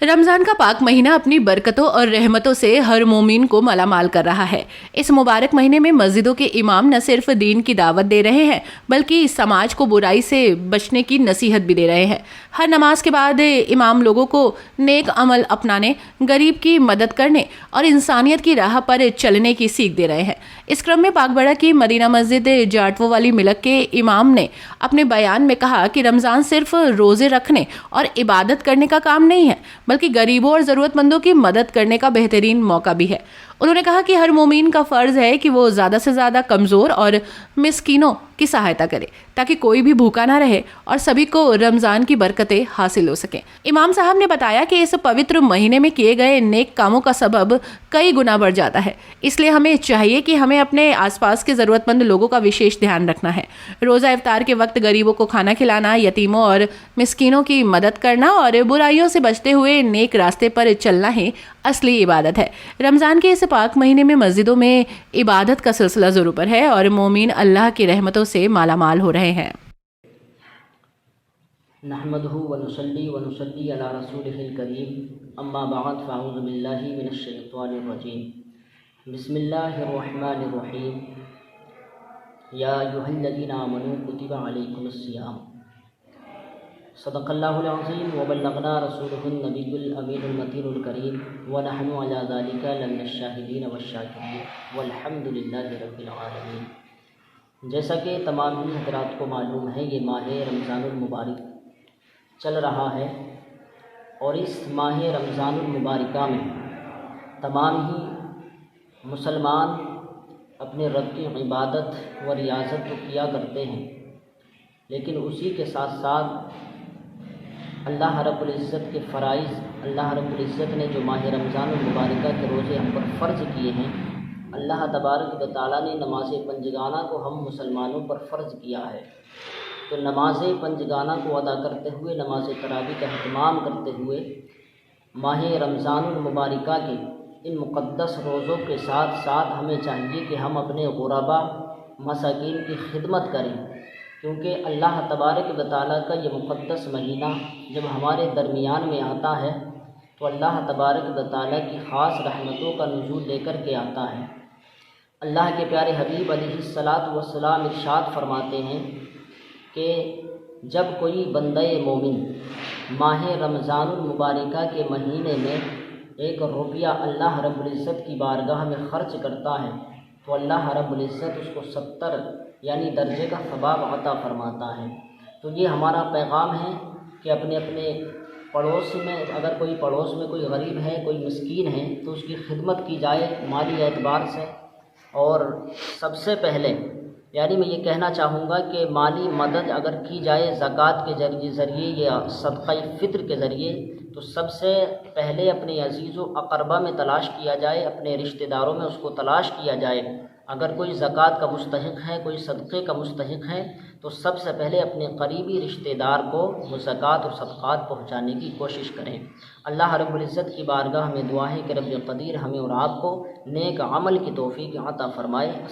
रमज़ान का पाक महीना अपनी बरकतों और रहमतों से हर मोमिन को मालामाल कर रहा है। इस मुबारक महीने में मस्जिदों के इमाम न सिर्फ दीन की दावत दे रहे हैं बल्कि समाज को बुराई से बचने की नसीहत भी दे रहे हैं। हर नमाज के बाद इमाम लोगों को नेक अमल अपनाने, गरीब की मदद करने और इंसानियत की राह पर चलने की सीख दे रहे हैं। इस क्रम में पाकबड़ा की मदीना मस्जिद जाटवो वाली मिलक के इमाम ने अपने बयान में कहा कि रमज़ान सिर्फ रोज़े रखने और इबादत करने का काम नहीं है बल्कि गरीबों और ज़रूरतमंदों की मदद करने का बेहतरीन मौका भी है। उन्होंने कहा कि हर मोमिन का फ़र्ज़ है कि वो ज़्यादा से ज़्यादा कमज़ोर और मिस्कीनों की सहायता करे ताकि कोई भी भूखा ना रहे और सभी को रमज़ान की बरकतें हासिल हो सकें। इमाम साहब ने बताया कि इस पवित्र महीने में किए गए नेक कामों का सबब कई गुना बढ़ जाता है, इसलिए हमें चाहिए कि हमें अपने आसपास के ज़रूरतमंद लोगों का विशेष ध्यान रखना है। रोज़ा इफ्तार के वक्त गरीबों को खाना खिलाना, यतीमों और मिस्कीनों की मदद करना और बुराइयों से बचते हुए नेक रास्ते पर चलना ही असली इबादत है। रमज़ान के इस पाक महीने में मस्जिदों में इबादत का सिलसिला ज़ोरों पर है और मोमिन अल्लाह की रहमतों से मालामाल हो रहे हैं। नहमदुहु व नुसल्ली अला रसूलिहिल करीम अम्मा बाद फ़अऊज़ु बिल्लाहि मिनश शैतानिर रजीम बिस्मिल्लाहिर रहमानिर रहीम या अय्युहल्लज़ीना आमनू कुतिबा अलैकुमुस सियाम सदक़ल्लाहुल अज़ीम व बल्लगना रसूलुहुन नबियुल अमीनुल मतीनुल करीम व नहनु अला ज़ालिका लमिनश शाहिदीन वश्शाकिरीन वल्हम्दुलिल्लाहि रब्बिल आलमीन। जैसा कि तमाम ही हज़रात को मालूम है, ये माह रमज़ानुल मुबारक चल रहा है और इस माह रमज़ानुल मुबारका में तमाम ही मुसलमान अपने रब की इबादत व रियाज़त तो किया करते हैं, लेकिन उसी के साथ साथ अल्लाह रब्बुल इज़्ज़त के फ़राइज़, अल्लाह रब्बुल इज़्ज़त ने जो माह रमज़ानुल मुबारका के रोज़े हम पर फ़र्ज़ किए हैं, अल्लाह तबारक व तआला ने नमाज़ पंजगाना को हम मुसलमानों पर फ़र्ज़ किया है। तो नमाज पंजगाना को अदा करते हुए, नमाज तरावी का अहतमाम करते हुए माह रमज़ानुल मुबारका के इन मुक़द्दस रोज़ों के साथ साथ हमें चाहिए कि हम अपने गुरबा मसाकीन की खिदमत करें, क्योंकि अल्लाह तबारक व तआला का ये मुक़द्दस महीना जब हमारे दरमियान में आता है तो अल्लाह तबारक व तआला की ख़ास रहमतों का नुज़ूल लेकर के आता है। अल्लाह के प्यारे हबीब अलैहिस्सलातु वस्सलाम इरशाद फरमाते हैं कि जब कोई बंदे मोमिन माह रमज़ानुल मुबारका के महीने में एक रुपया अल्लाह रब्बुल इज़्ज़त की बारगाह में ख़र्च करता है तो अल्लाह रब्बुल इज़्ज़त उसको 70 यानी दर्जे का सवाब अता फरमाता है। तो ये हमारा पैगाम है कि अपने अपने पड़ोस में, अगर कोई पड़ोस में कोई गरीब है, कोई मिस्कीन है, तो उसकी खिदमत की जाए माली एतबार से। और सबसे पहले यानी मैं ये कहना चाहूँगा कि माली मदद अगर की जाए ज़कात के ज़रिए या सदक़ा फ़ित्र के ज़रिए, तो सबसे पहले अपने अज़ीज़ व अक़रबा में तलाश किया जाए, अपने रिश्तेदारों में उसको तलाश किया जाए। अगर कोई ज़कात का मुस्तहिक़ है, कोई सदक़े का मुस्तहिक़ है, तो सबसे पहले अपने करीबी रिश्तेदार को वो ज़कात और सदक़ात पहुँचाने की कोशिश करें। अल्लाह रब्बुल इज़्ज़त की बारगाह में दुआ है कि रब्ब क़दीर हमें और आपको नेक अमल की तौफ़ीक़ अता फ़रमाए।